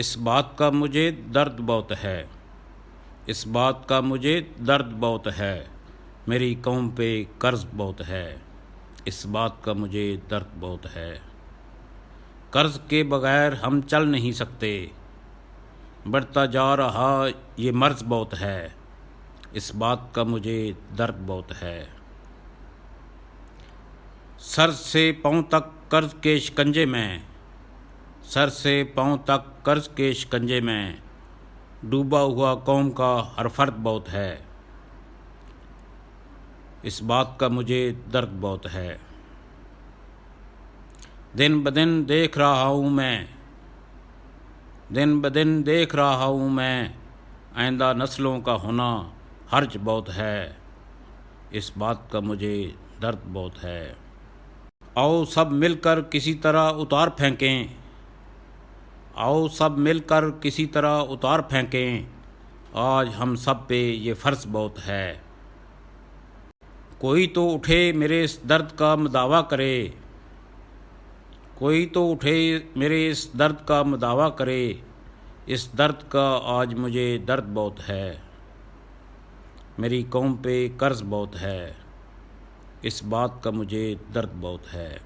اس بات کا مجھے درد بہت ہے، اس بات کا مجھے درد بہت ہے، میری قوم پہ قرض بہت ہے، اس بات کا مجھے درد بہت ہے۔ قرض کے بغیر ہم چل نہیں سکتے، بڑھتا جا رہا یہ مرض بہت ہے، اس بات کا مجھے درد بہت ہے۔ سر سے پاؤں تک قرض کے شکنجے میں، سر سے پاؤں تک قرض کے شکنجے میں ڈوبا ہوا قوم کا ہر فرد بہت ہے، اس بات کا مجھے درد بہت ہے۔ دن بدن دیکھ رہا ہوں میں، دن بدن دیکھ رہا ہوں میں، آئندہ نسلوں کا ہونا حرج بہت ہے، اس بات کا مجھے درد بہت ہے۔ آؤ سب مل کر کسی طرح اتار پھینکیں، آؤ سب مل کر کسی طرح اتار پھینکیں، آج ہم سب پہ یہ فرض بہت ہے۔ کوئی تو اٹھے میرے اس درد کا مداوع کرے، کوئی تو اٹھے میرے اس درد کا مداوع کرے، اس درد کا آج مجھے درد بہت ہے، میری قوم پہ قرض بہت ہے، اس بات کا مجھے درد بہت ہے۔